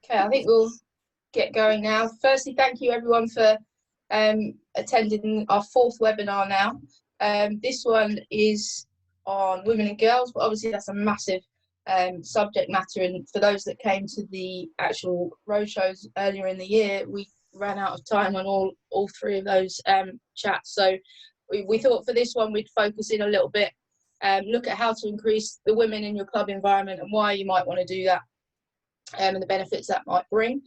Okay, I think we'll get going now. Firstly, thank you everyone for attending our fourth webinar now. This one is on women and girls, but obviously that's a massive subject matter. And for those that came to the actual roadshows earlier in the year, we ran out of time on all three of those chats. So we thought for this one we'd focus in a little bit, look at how to increase the women in your club environment and why you might want to do that. And the benefits that might bring.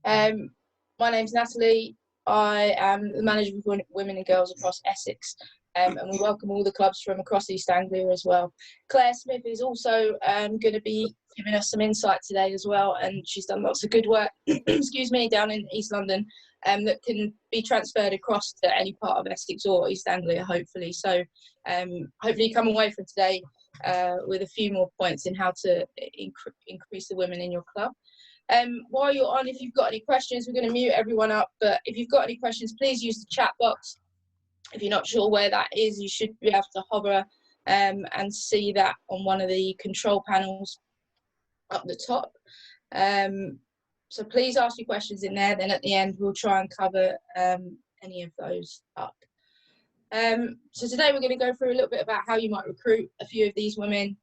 My name's Natalie. I am the manager of Women and Girls across Essex, and we welcome all the clubs from across East Anglia as well. Claire Smith is also going to be giving us some insight today as well, and she's done lots of good work, excuse me, down in East London, that can be transferred across to any part of Essex or East Anglia, hopefully. So hopefully you come away from today with a few more points in how to increase the women in your club. While you're on, if you've got any questions, we're going to mute everyone up, but if you've got any questions, please use the chat box. If you're not sure where that is, you should be able to hover and see that on one of the control panels up the top. So please ask your questions in there, then at the end we'll try and cover any of those up. So today we're going to go through a little bit about how you might recruit a few of these women,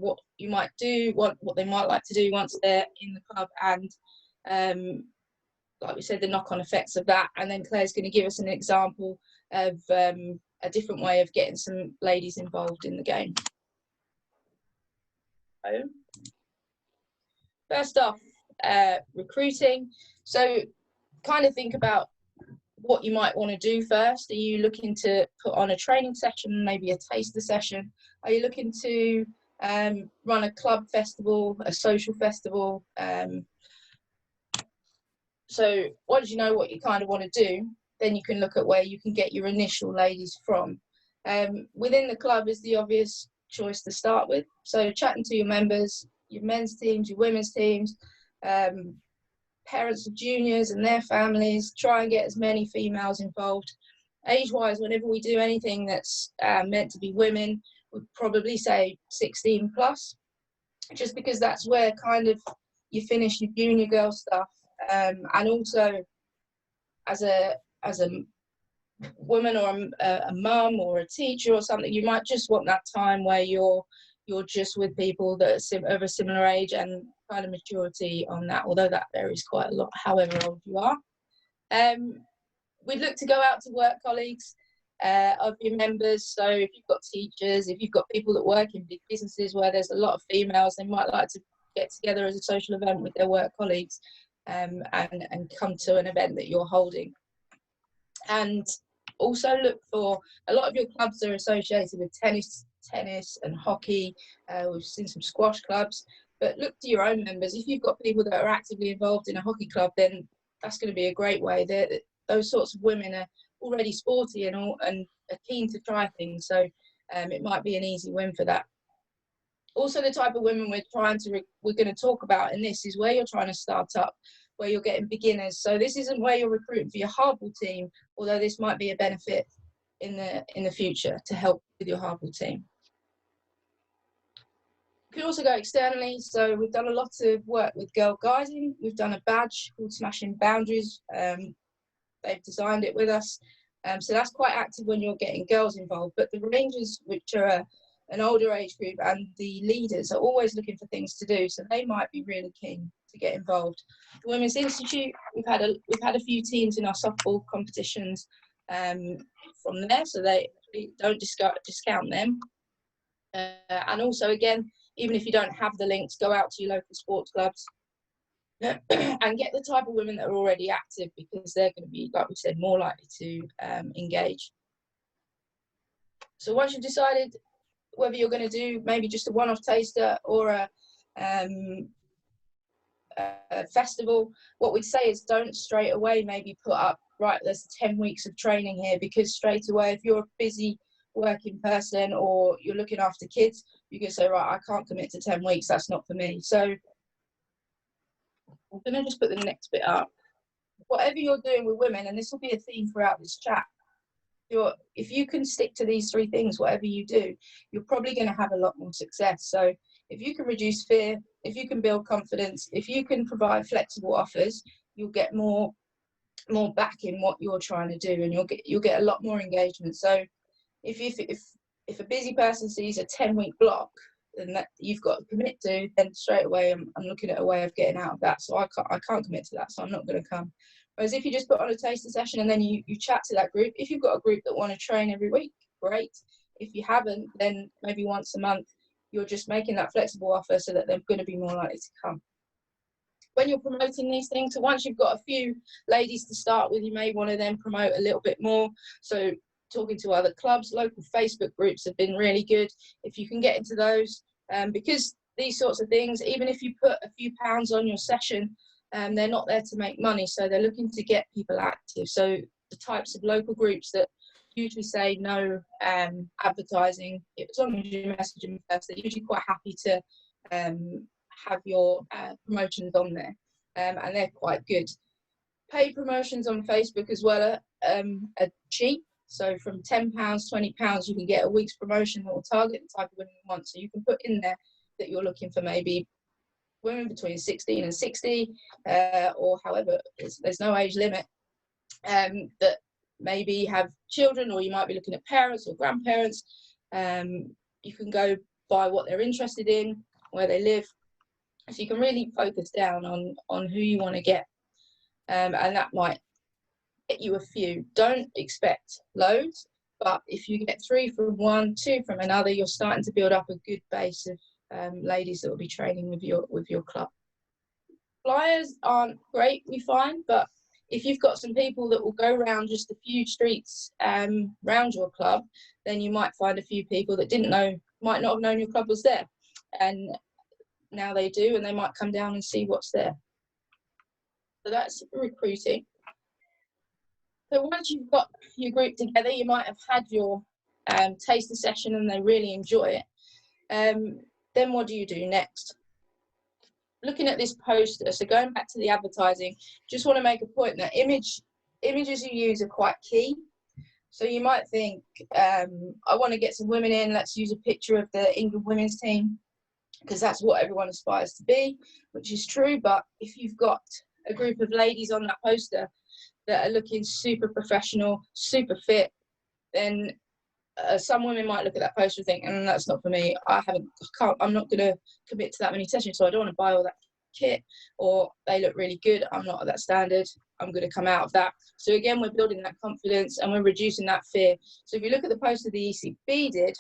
what you might do, what they might like to do once they're in the club, and like we said, the knock-on effects of that. And then Claire's going to give us an example of a different way of getting some ladies involved in the game. So, first off, recruiting. So kind of think about what you might want to do first. Are you looking to put on a training session, maybe a taster session? Are you looking to run a club festival, a social festival? So once you know what you kind of want to do, then you can look at where you can get your initial ladies from. Within the club is the obvious choice to start with. So chatting to your members, your men's teams, your women's teams, parents of juniors and their families, try and get as many females involved. Age-wise, whenever we do anything that's meant to be women, we'd probably say 16 plus, just because that's where kind of you finish your junior girl stuff. And also as a woman or a mum or a teacher or something, you might just want that time where you're just with people that are of a similar age and kind of maturity on that, although that varies quite a lot, however old you are. We'd look to go out to work colleagues of your members. So if you've got teachers, if you've got people that work in big businesses where there's a lot of females, they might like to get together as a social event with their work colleagues and come to an event that you're holding. And also look for, a lot of your clubs are associated with tennis and hockey. We've seen some squash clubs, but look to your own members. If you've got people that are actively involved in a hockey club, then that's going to be a great way. Those sorts of women are already sporty and are keen to try things, so it might be an easy win for that. Also, the type of women we're going to talk about in this is where you're trying to start up, where you're getting beginners. So this isn't where you're recruiting for your hardball team, although this might be a benefit in the future to help with your hardball team. You can also go externally. So we've done a lot of work with Girl Guiding. We've done a badge called Smashing Boundaries. They've designed it with us. So that's quite active when you're getting girls involved. But the Rangers, which are an older age group, and the leaders are always looking for things to do. So they might be really keen to get involved. The Women's Institute, we've had a few teams in our softball competitions from there. So they don't discount them. And also, again, even if you don't have the links, go out to your local sports clubs and get the type of women that are already active, because they're going to be, like we said, more likely to engage. So once you've decided whether you're going to do maybe just a one-off taster or a festival, what we'd say is don't straight away maybe put up, right, there's 10 weeks of training here, because straight away, if you're a busy working person or you're looking after kids, you can say, right, I can't commit to 10 weeks, that's not for me. So I'm going to just put the next bit up. Whatever you're doing with women, and this will be a theme throughout this chat, if you can stick to these three things, whatever you do, you're probably going to have a lot more success. So If you can reduce fear, if you can build confidence, if you can provide flexible offers, you'll get more back in what you're trying to do, and you'll get a lot more engagement. So if a busy person sees a 10-week block, then that you've got to commit to, then straight away I'm looking at a way of getting out of that. So I can't commit to that, so I'm not going to come. Whereas if you just put on a taster session and then you chat to that group, if you've got a group that want to train every week, great. If you haven't, then maybe once a month you're just making that flexible offer so that they're going to be more likely to come. When you're promoting these things, so once you've got a few ladies to start with, you may want to then promote a little bit more. So talking to other clubs, local Facebook groups have been really good. If you can get into those, because these sorts of things, even if you put a few pounds on your session, they're not there to make money. So they're looking to get people active. So the types of local groups that usually say no advertising, as long as you message them first, they're usually quite happy to have your promotions on there, and they're quite good. Paid promotions on Facebook as well are cheap. So from £10, £20, you can get a week's promotion that will target the type of women you want. So you can put in there that you're looking for maybe women between 16 and 60, or however, there's no age limit, that maybe have children, or you might be looking at parents or grandparents. You can go by what they're interested in, where they live. So you can really focus down on who you want to get, and that might get you a few. Don't expect loads, but if you get 3 from one, 2 from another, you're starting to build up a good base of ladies that will be training with your club. Flyers aren't great, we find, but if you've got some people that will go around just a few streets round your club, then you might find a few people that might not have known your club was there, and now they do, and they might come down and see what's there. So that's recruiting. So once you've got your group together, you might have had your taster session and they really enjoy it. Then what do you do next? Looking at this poster, so going back to the advertising, just want to make a point that images you use are quite key. So you might think, I want to get some women in, let's use a picture of the England women's team, because that's what everyone aspires to be, which is true. But if you've got a group of ladies on that poster that are looking super professional, super fit, then some women might look at that poster and think, that's not for me. I'm not going to commit to that many sessions, so I don't want to buy all that kit. Or they look really good, I'm not at that standard, I'm going to come out of that. So again, we're building that confidence and we're reducing that fear. So if you look at the poster the ECB did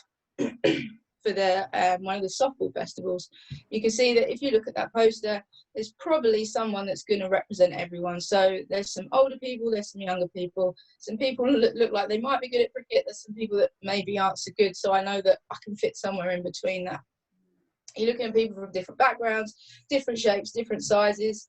for the one of the softball festivals, you can see that if you look at that poster, there's probably someone that's going to represent everyone. So there's some older people, there's some younger people, some people that look like they might be good at cricket, there's some people that maybe aren't so good. So I know that I can fit somewhere in between that. You're looking at people from different backgrounds, different shapes, different sizes.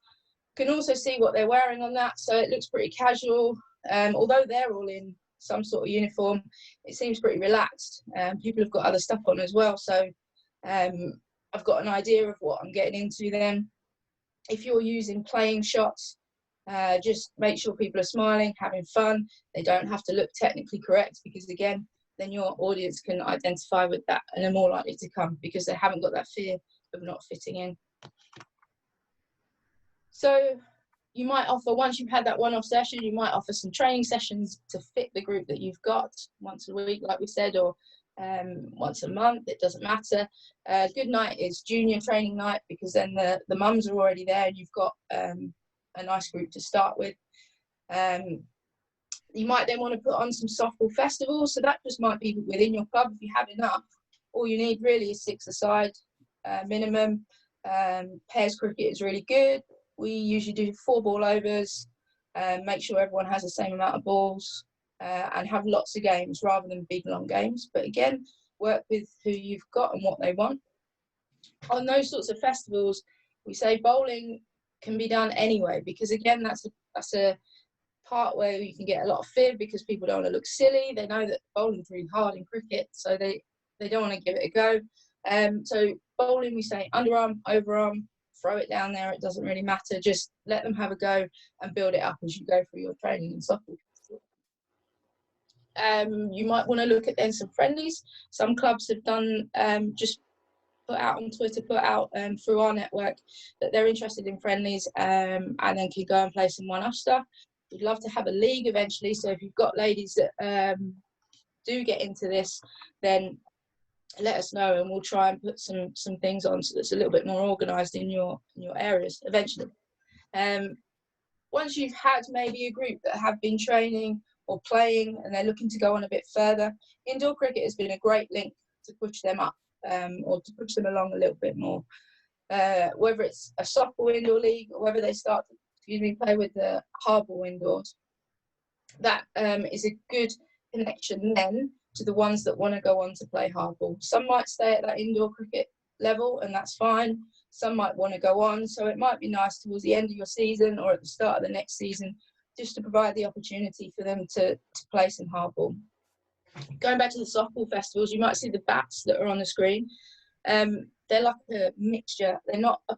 You can also see what they're wearing on that. So it looks pretty casual. Although they're all in some sort of uniform, it seems pretty relaxed. People have got other stuff on as well. So I've got an idea of what I'm getting into then. If you're using playing shots, just make sure people are smiling, having fun. They don't have to look technically correct, because again, then your audience can identify with that and are more likely to come because they haven't got that fear of not fitting in. So you might offer, once you've had that one-off session, you might offer some training sessions to fit the group that you've got once a week, like we said, or once a month, it doesn't matter. Good night is junior training night, because then the mums are already there and you've got a nice group to start with. You might then want to put on some softball festivals, so that just might be within your club. If you have enough, all you need really is 6-a-side minimum. Pairs cricket is really good. We usually do 4 ball overs, make sure everyone has the same amount of balls, and have lots of games rather than big long games. But again, work with who you've got and what they want. On those sorts of festivals, we say bowling can be done anyway, because again, that's a part where you can get a lot of fear because people don't want to look silly. They know that bowling's really hard in cricket, so they don't want to give it a go. So bowling, we say underarm, overarm, throw it down there, it doesn't really matter. Just let them have a go and build it up as you go through your training and softball. You might want to look at then some friendlies. Some clubs have done just put out on Twitter, put out through our network that they're interested in friendlies, and then can go and play some One Uster. We'd love to have a league eventually, so if you've got ladies that do get into this, then let us know and we'll try and put some things on so that's a little bit more organised in your areas eventually. Once you've had maybe a group that have been training or playing and they're looking to go on a bit further, indoor cricket has been a great link to push them up, or to push them along a little bit more. Whether it's a softball indoor league or whether they start to play with the hardball indoors, that is a good connection then to the ones that want to go on to play hardball. Some might stay at that indoor cricket level and that's fine. Some might want to go on, so it might be nice towards the end of your season or at the start of the next season just to provide the opportunity for them to play some hardball. Going back to the softball festivals, you might see the bats that are on the screen. They're like a mixture. They're not a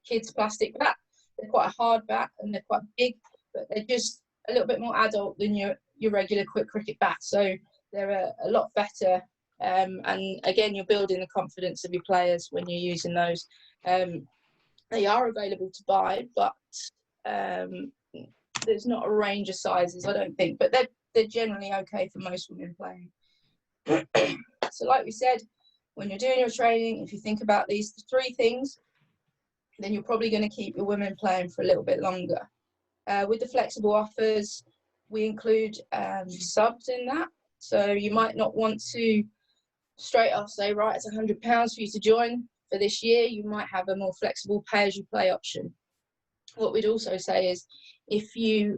kid's plastic bat. They're quite a hard bat and they're quite big, but they're just a little bit more adult than your regular quick cricket bat. So they're a lot better. And again, you're building the confidence of your players when you're using those. They are available to buy, but there's not a range of sizes, I don't think, but they're generally okay for most women playing. So like we said, when you're doing your training, if you think about these 3 things, then you're probably going to keep your women playing for a little bit longer. With the flexible offers, we include subs in that. So you might not want to straight off say, right, it's £100 for you to join for this year. You might have a more flexible pay-as-you-play option. What we'd also say is if you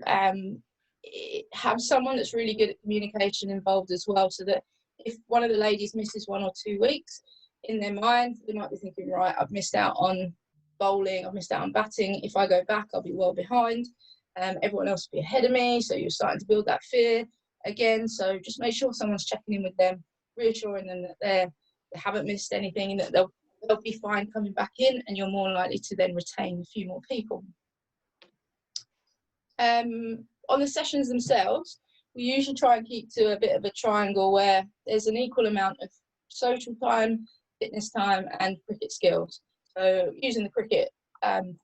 have someone that's really good at communication involved as well, so that if one of the ladies misses 1 or 2 weeks, in their mind, they might be thinking, right, I've missed out on bowling, I've missed out on batting. If I go back, I'll be well behind. Everyone else will be ahead of me. So you're starting to build that fear again. So just make sure someone's checking in with them, reassuring them that they haven't missed anything and that they'll be fine coming back in, and you're more likely to then retain a few more people. On the sessions themselves, we usually try and keep to a bit of a triangle where there's an equal amount of social time, fitness time, and cricket skills. So using the cricket,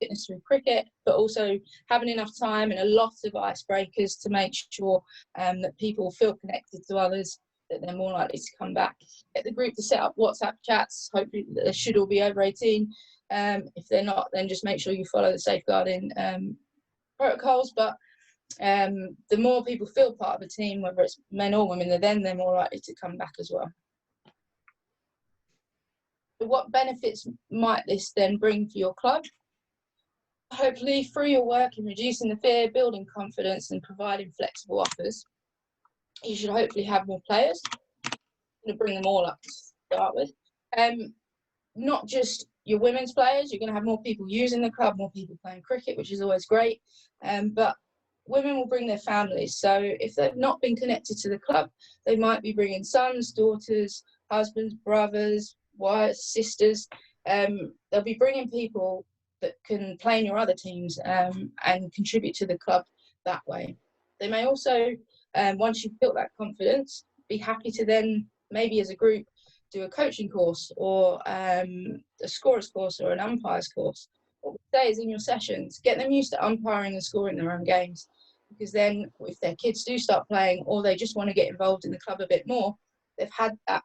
fitness through cricket, but also having enough time and a lot of icebreakers to make sure that people feel connected to others, that they're more likely to come back. Get the group to set up WhatsApp chats. Hopefully they should all be over 18. If they're not, then just make sure you follow the safeguarding protocols. But the more people feel part of a team, whether it's men or women, they're more likely to come back as well. So what benefits might this then bring for your club? Hopefully, through your work in reducing the fear, building confidence and providing flexible offers, you should hopefully have more players. I'm going to bring them all up to start with. Not just your women's players, you're going to have more people using the club, more people playing cricket, which is always great. But women will bring their families. So if they've not been connected to the club, they might be bringing sons, daughters, husbands, brothers, wives, sisters. They'll be bringing people that can play in your other teams and contribute to the club that way. They may also, once you've built that confidence, be happy to then maybe as a group do a coaching course or a scorer's course or an umpire's course. What we say is in your sessions, get them used to umpiring and scoring their own games, because then if their kids do start playing or they just want to get involved in the club a bit more, they've had that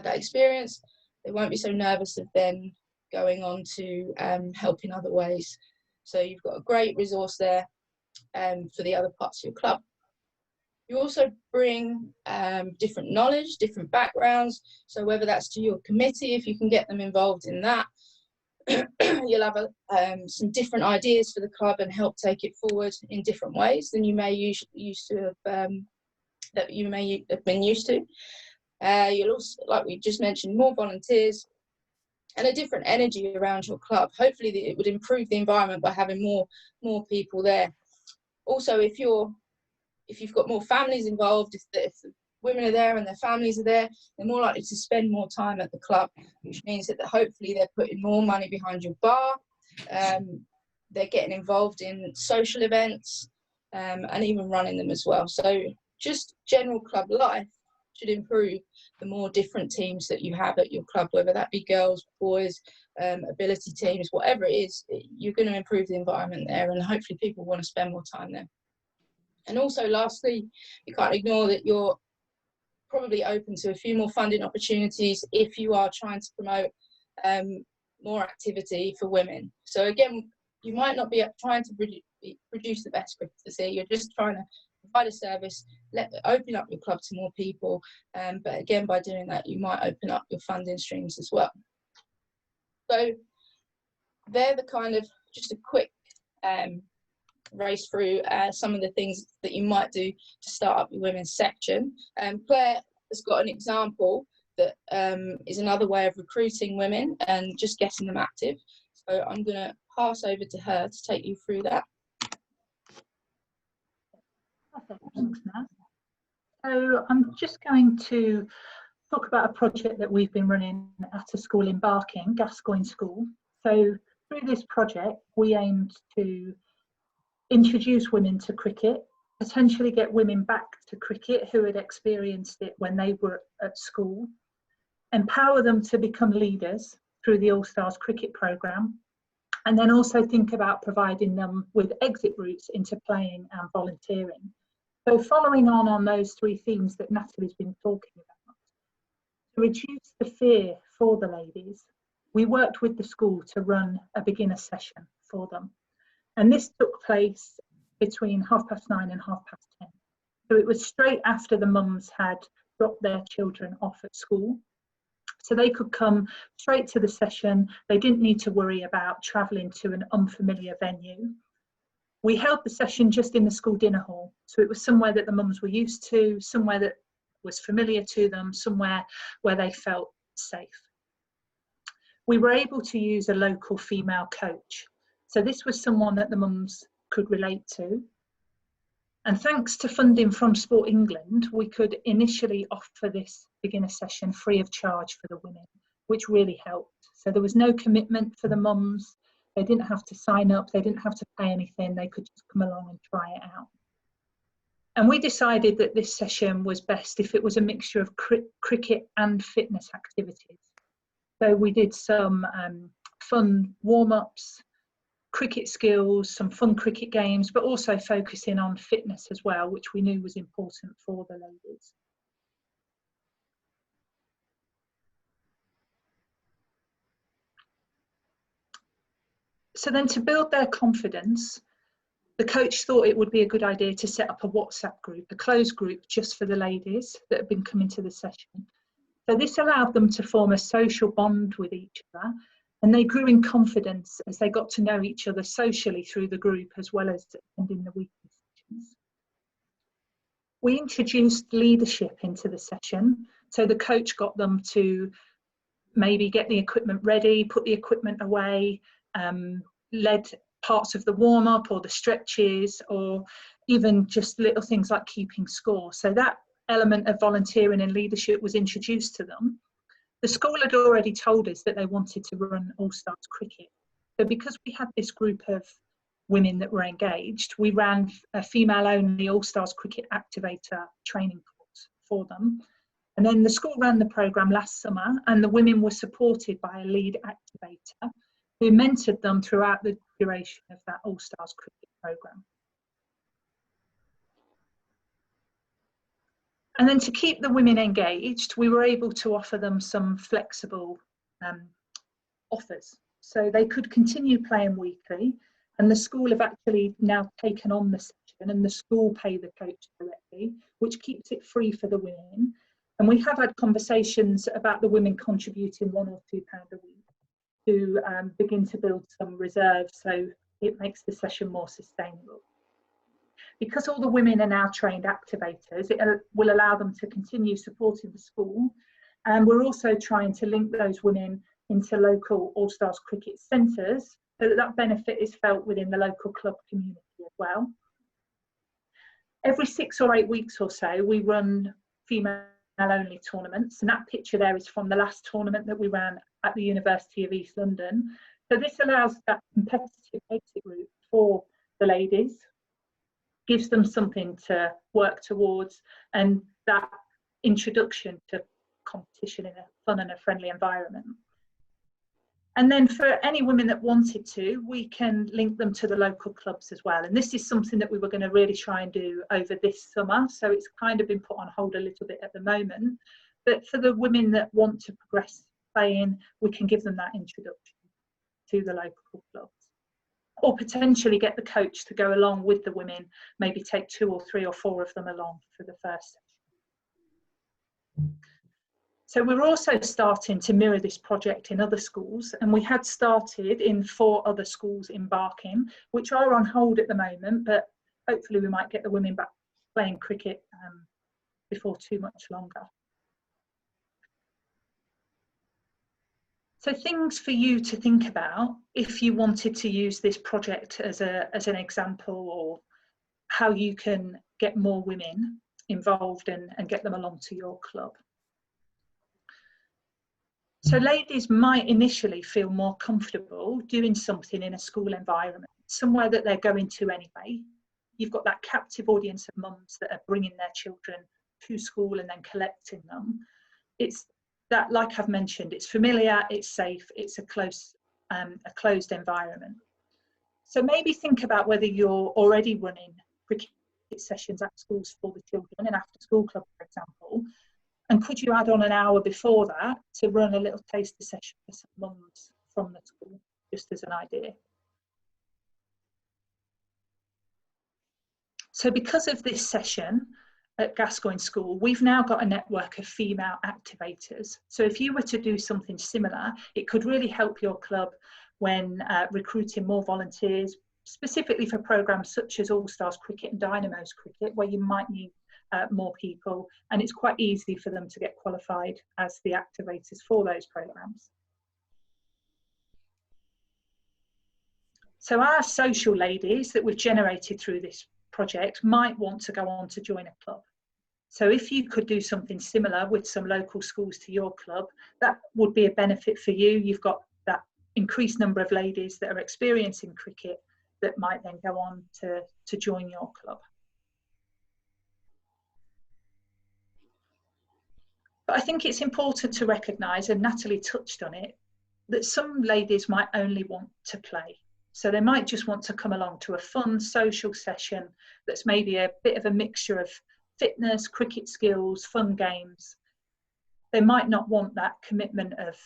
experience. They won't be so nervous of then going on to help in other ways. So you've got a great resource there for the other parts of your club. You also bring different knowledge, different backgrounds. So whether that's to your committee, if you can get them involved in that, you'll have some different ideas for the club and help take it forward in different ways than you may have been used to. You'll also, like we just mentioned, more volunteers and a different energy around your club. Hopefully it would improve the environment by having more people there. Also, if you've got more families involved, if the women are there and their families are there, they're more likely to spend more time at the club, which means that hopefully they're putting more money behind your bar. They're getting involved in social events and even running them as well. So just general club life should improve the more different teams that you have at your club, whether that be girls, boys, ability teams, whatever it is. You're going to improve the environment there, and hopefully people want to spend more time there. And also, lastly, you can't ignore that you're probably open to a few more funding opportunities if you are trying to promote more activity for women. So again, you might not be trying to produce the best cricketers here. You're just trying to provide a service, open up your club to more people. But again, by doing that, you might open up your funding streams as well. So they're the kind of just a quick race through some of the things that you might do to start up your women's section. Claire has got an example that is another way of recruiting women and just getting them active. So I'm going to pass over to her to take you through that. Perfect, thanks, Naz. So I'm just going to talk about a project that we've been running at a school in Barking, Gascoigne School. So through this project, we aimed to introduce women to cricket, potentially get women back to cricket who had experienced it when they were at school, empower them to become leaders through the All Stars cricket programme, and then also think about providing them with exit routes into playing and volunteering. So following on those three themes that Natalie's been talking about, to reduce the fear for the ladies, we worked with the school to run a beginner session for them. And this took place between 9:30 and 10:30. So it was straight after the mums had dropped their children off at school. So they could come straight to the session. They didn't need to worry about travelling to an unfamiliar venue. We held the session just in the school dinner hall. So it was somewhere that the mums were used to, somewhere that was familiar to them, somewhere where they felt safe. We were able to use a local female coach. So this was someone that the mums could relate to. And thanks to funding from Sport England, we could initially offer this beginner session free of charge for the women, which really helped. So there was no commitment for the mums. They didn't have to sign up. They didn't have to pay anything. They could just come along and try it out. And we decided that this session was best if it was a mixture of cricket and fitness activities. So we did some fun warm-ups, cricket skills, some fun cricket games, but also focusing on fitness as well, which we knew was important for the ladies. So then to build their confidence, the coach thought it would be a good idea to set up a WhatsApp group, a closed group just for the ladies that have been coming to the session. So this allowed them to form a social bond with each other, and they grew in confidence as they got to know each other socially through the group as well as attending the weekly sessions. We introduced leadership into the session. So the coach got them to maybe get the equipment ready, put the equipment away, led parts of the warm-up or the stretches, or even just little things like keeping score. So that element of volunteering and leadership was introduced to them. The school had already told us that they wanted to run All Stars cricket. So because we had this group of women that were engaged, we ran a female-only All Stars cricket activator training course for them. And then the school ran the programme last summer, and the women were supported by a lead activator who mentored them throughout the duration of that All Stars cricket programme. And then to keep the women engaged, we were able to offer them some flexible offers. So they could continue playing weekly, and the school have actually now taken on the session, and the school pay the coach directly, which keeps it free for the women. And we have had conversations about the women contributing £1 or £2 a week to begin to build some reserves, so it makes the session more sustainable. Because all the women are now trained activators, it will allow them to continue supporting the school. And we're also trying to link those women into local All Stars cricket centres so that that benefit is felt within the local club community as well. Every 6 or 8 weeks or so, we run female-only tournaments. And that picture there is from the last tournament that we ran at the University of East London. So this allows that competitive exit route for the ladies, gives them something to work towards, and that introduction to competition in a fun and a friendly environment. And then for any women that wanted to, we can link them to the local clubs as well. And this is something that we were going to really try and do over this summer. So it's kind of been put on hold a little bit at the moment. But for the women that want to progress playing, we can give them that introduction to the local clubs. Or potentially get the coach to go along with the women, maybe take 2 or 3 or 4 of them along for the first session. So we're also starting to mirror this project in other schools, and we had started in 4 other schools in Barking, which are on hold at the moment, but hopefully we might get the women back playing cricket before too much longer. So things for you to think about if you wanted to use this project as an example, or how you can get more women involved and get them along to your club. So ladies might initially feel more comfortable doing something in a school environment, somewhere that they're going to anyway. You've got that captive audience of mums that are bringing their children to school and then collecting them. It's that, like I've mentioned, it's familiar, it's safe, it's a closed environment. So maybe think about whether you're already running cricket sessions at schools for the children, an after school club, for example. And could you add on an hour before that to run a little taster session for some mums from the school, just as an idea? So because of this session at Gascoigne School, we've now got a network of female activators. So if you were to do something similar, it could really help your club when recruiting more volunteers, specifically for programmes such as All Stars Cricket and Dynamos Cricket, where you might need more people, and it's quite easy for them to get qualified as the activators for those programmes. So our social ladies that we've generated through this project might want to go on to join a club. So if you could do something similar with some local schools to your club, that would be a benefit for you. You've got that increased number of ladies that are experiencing cricket that might then go on to join your club. But I think it's important to recognise, and Natalie touched on it, that some ladies might only want to play. So they might just want to come along to a fun social session that's maybe a bit of a mixture of fitness, cricket skills, fun games. They might not want that commitment of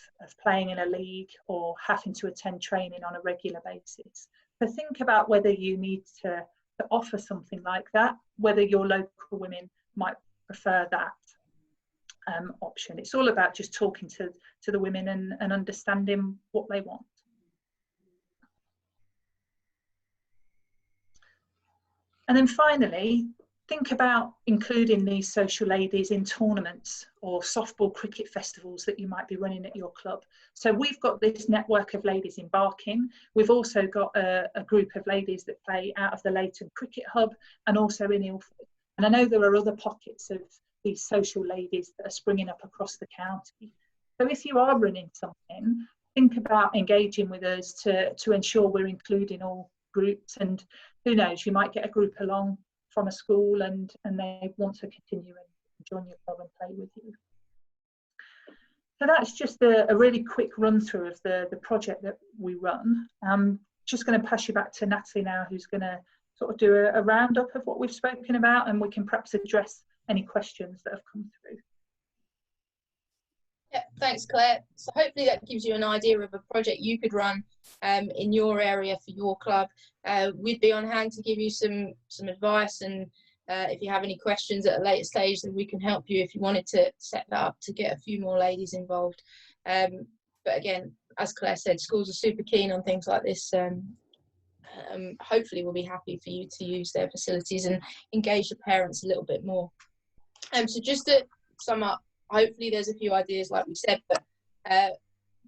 playing in a league or having to attend training on a regular basis. So think about whether you need to offer something like that, whether your local women might prefer that option. It's all about just talking to the women and understanding what they want. And then finally, think about including these social ladies in tournaments or softball cricket festivals that you might be running at your club. So we've got this network of ladies in Barking. We've also got a group of ladies that play out of the Leighton Cricket Hub and also in Ilford. And I know there are other pockets of these social ladies that are springing up across the county. So if you are running something, think about engaging with us to ensure we're including all groups, and who knows, you might get a group along from a school and they want to continue and join your club and play with you. So that's just a really quick run through of the project that we run. I'm just going to pass you back to Natalie now, who's going to sort of do a roundup of what we've spoken about, and we can perhaps address any questions that have come through. Yeah, thanks, Claire. So hopefully that gives you an idea of a project you could run in your area for your club. We'd be on hand to give you some advice, and if you have any questions at a later stage, then we can help you if you wanted to set that up to get a few more ladies involved. But again, as Claire said, schools are super keen on things like this. Hopefully we'll be happy for you to use their facilities and engage the parents a little bit more. So just to sum up, hopefully there's a few ideas like we said, but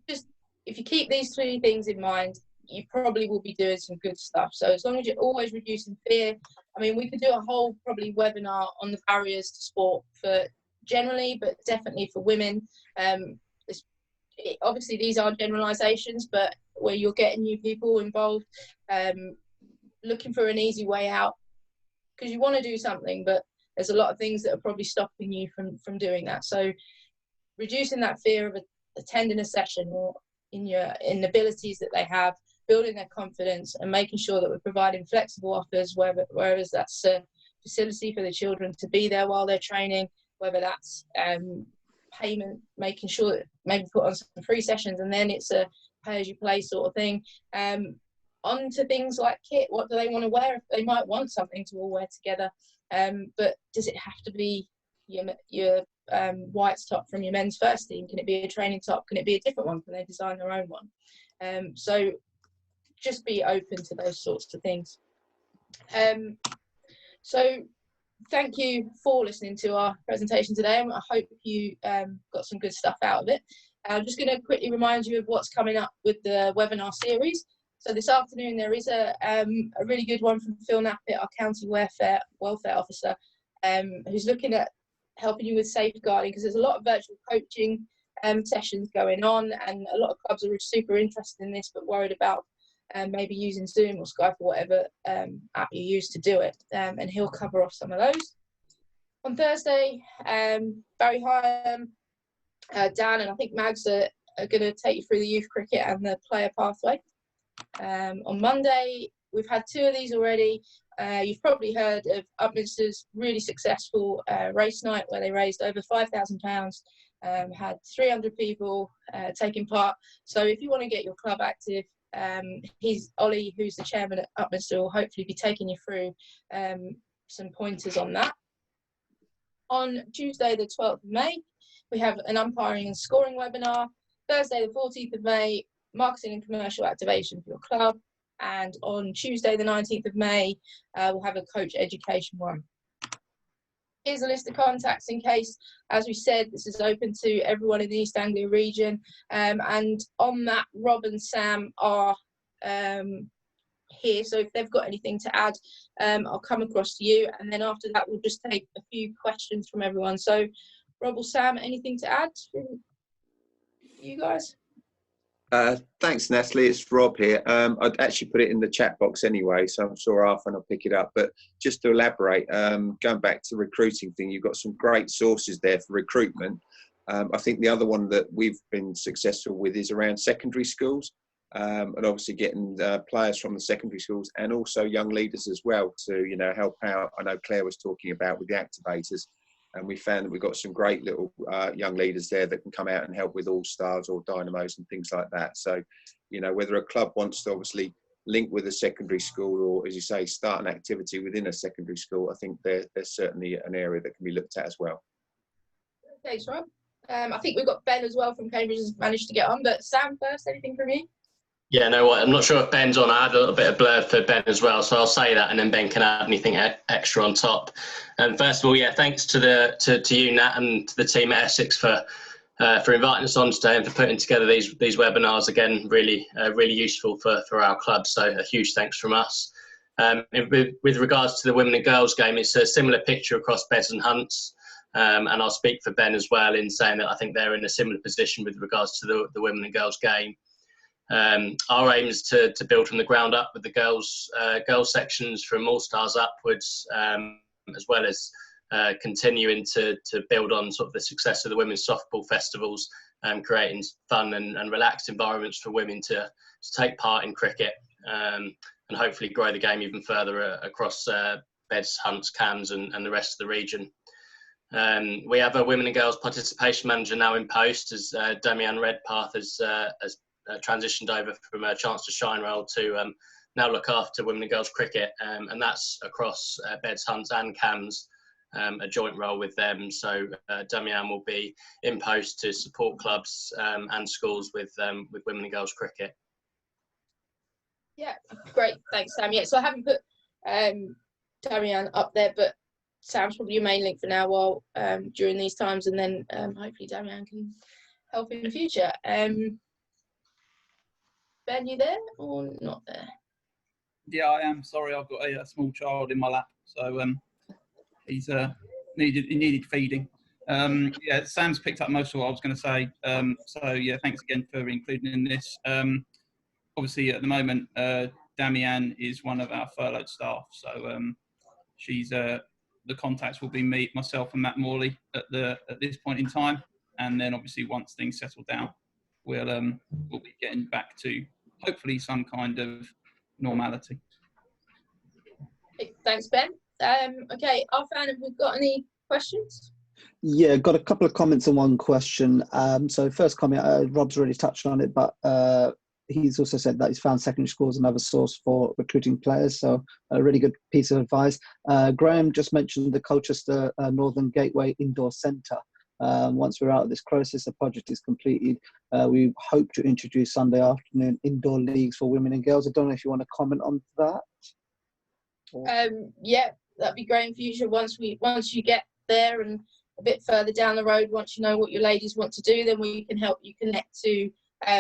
just if you keep these 3 things in mind, you probably will be doing some good stuff. So as long as you're always reducing fear, I mean, we could do a whole probably webinar on the barriers to sport for generally, but definitely for women. Obviously these are generalizations, but where you're getting new people involved, looking for an easy way out, because you want to do something, but there's a lot of things that are probably stopping you from doing that. So reducing that fear of attending a session, or in the abilities that they have, building their confidence, and making sure that we're providing flexible offers, whether that's a facility for the children to be there while they're training, whether that's payment, making sure that maybe put on some free sessions and then it's a pay-as-you-play sort of thing. On to things like kit. What do they want to wear? They might want something to all wear together, but does it have to be your white top from your men's first team? Can it be a training top? Can it be a different one? Can they design their own one? So just be open to those sorts of things. So thank you for listening to our presentation today. I hope you got some good stuff out of it. I'm just going to quickly remind you of what's coming up with the webinar series. So this afternoon there is a really good one from Phil Knappett, our County Welfare Officer, who's looking at helping you with safeguarding, because there's a lot of virtual coaching sessions going on, and a lot of clubs are super interested in this but worried about maybe using Zoom or Skype or whatever app you use to do it, and he'll cover off some of those. On Thursday, Barry Hyam, Dan and I think Mags are going to take you through the youth cricket and the player pathway. On Monday, we've had 2 of these already. You've probably heard of Upminster's really successful race night where they raised over £5,000, had 300 people taking part. So if you want to get your club active, Ollie, who's the chairman at Upminster, will hopefully be taking you through some pointers on that. On Tuesday, the 12th of May, we have an umpiring and scoring webinar. Thursday, the 14th of May, marketing and commercial activation for your club. And on Tuesday, the 19th of May, we'll have a coach education one. Here's a list of contacts in case, as we said, this is open to everyone in the East Anglia region. And on that, Rob and Sam are here. So if they've got anything to add, I'll come across to you. And then after that, we'll just take a few questions from everyone. So Rob or Sam, anything to add from you guys? Thanks, Natalie. It's Rob here. I'd actually put it in the chat box anyway, so I'm sure Arthur will pick it up. But just to elaborate, going back to the recruiting thing, you've got some great sources there for recruitment. I think the other one that we've been successful with is around secondary schools, and obviously getting players from the secondary schools and also young leaders as well to help out. I know Claire was talking about with the activators. And we found that we've got some great little young leaders there that can come out and help with All Stars or Dynamos and things like that. So, whether a club wants to obviously link with a secondary school or, as you say, start an activity within a secondary school, I think there's certainly an area that can be looked at as well. Thanks, Rob. I think we've got Ben as well from Cambridge has managed to get on. But Sam first, anything from you? Yeah, no, I'm not sure if Ben's on. I had a little bit of blur for Ben as well, so I'll say that, and then Ben can add anything extra on top. And first of all, yeah, thanks to you, Nat, and to the team at Essex for inviting us on today and for putting together these webinars. Again, really useful for our club. So a huge thanks from us. With regards to the women and girls game, it's a similar picture across Beds and Hunts. And I'll speak for Ben as well in saying that I think they're in a similar position with regards to the women and girls game. Our aim is to build from the ground up with the girls sections from All Stars upwards, as well as continuing to build on sort of the success of the women's softball festivals, creating fun and relaxed environments for women to take part in cricket, and hopefully grow the game even further across Beds, Hunts, Cambs and the rest of the region. We have a women and girls participation manager now in post, as Damian Redpath has transitioned over from a Chance to Shine role to now look after women and girls cricket, and that's across Beds, Hunts and Cambs, a joint role with them. So Damian will be in post to support clubs and schools with women and girls cricket. Yeah, great, thanks Sam. Yeah, so I haven't put Damian up there, but Sam's probably your main link for now while during these times, and then hopefully Damian can help in the future. Ben, you there or not there? Yeah, I am. Sorry, I've got a small child in my lap, so he's needed feeding. Yeah, Sam's picked up most of what I was going to say. So yeah, thanks again for including in this. Obviously, at the moment, Damian is one of our furloughed staff, so she's the contacts will be myself and Matt Morley at this point in time, and then obviously once things settle down, we'll be getting back to hopefully some kind of normality. Thanks, Ben. Okay, Arfan, have we got any questions? Yeah, got a couple of comments and one question. So first comment, Rob's already touched on it, but he's also said that he's found secondary school is another source for recruiting players. So a really good piece of advice. Graham just mentioned the Colchester Northern Gateway Indoor Centre. Once we're out of this crisis, the project is completed. We hope to introduce Sunday afternoon indoor leagues for women and girls. I don't know if you want to comment on that. Yeah, that'd be great in future. Once you get there and a bit further down the road, once you know what your ladies want to do, then we can help you connect to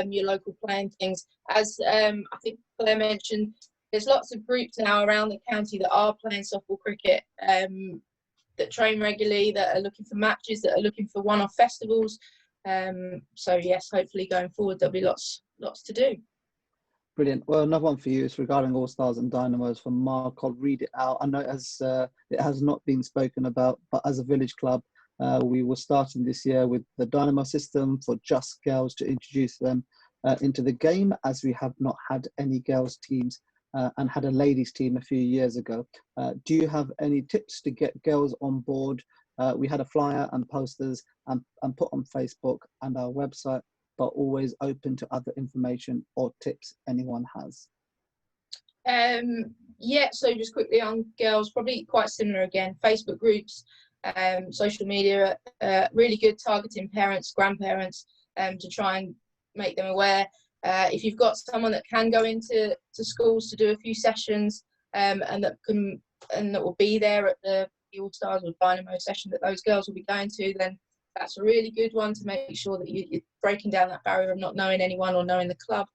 your local playing things. As I think Claire mentioned, there's lots of groups now around the county that are playing softball cricket, that train regularly, that are looking for matches, that are looking for one-off festivals. So yes, hopefully going forward there'll be lots to do. Brilliant. Well, another one for you is regarding All Stars and Dynamos from Mark. I'll read it out. I know it has not been spoken about, but as a village club, we were starting this year with the Dynamo system for just girls to introduce them into the game, as we have not had any girls teams and had a ladies team a few years ago. Do you have any tips to get girls on board? We had a flyer and posters and put on Facebook and our website, but always open to other information or tips anyone has. Yeah, so just quickly on girls, probably quite similar again. Facebook groups, social media, really good targeting parents, grandparents, to try and make them aware. If you've got someone that can go into schools to do a few sessions, and that will be there at the All Stars or Dynamo session that those girls will be going to, then that's a really good one to make sure that you're breaking down that barrier of not knowing anyone or knowing the club.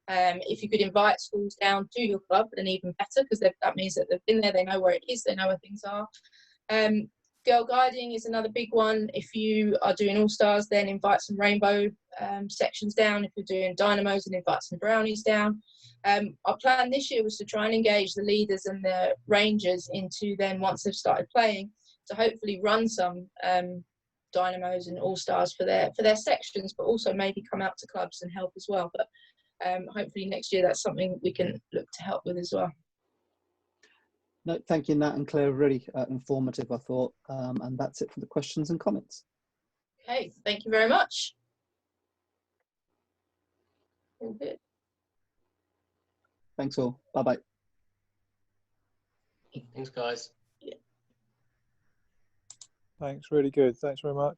If you could invite schools down to your club, then even better, because that means that they've been there, they know where it is, they know where things are. Girl guiding is another big one. If you are doing All Stars, then invite some rainbow sections down. If you're doing Dynamos, then invite some brownies down. Our plan this year was to try and engage the leaders and the rangers into then, once they've started playing, to hopefully run some Dynamos and All Stars for their sections, but also maybe come out to clubs and help as well. But hopefully next year that's something we can look to help with as well. No, thank you, Nat and Claire. Really informative, I thought. And that's it for the questions and comments. Okay, thank you very much. All good. Thanks all. Bye-bye. Thanks, guys. Thanks, really good. Thanks very much.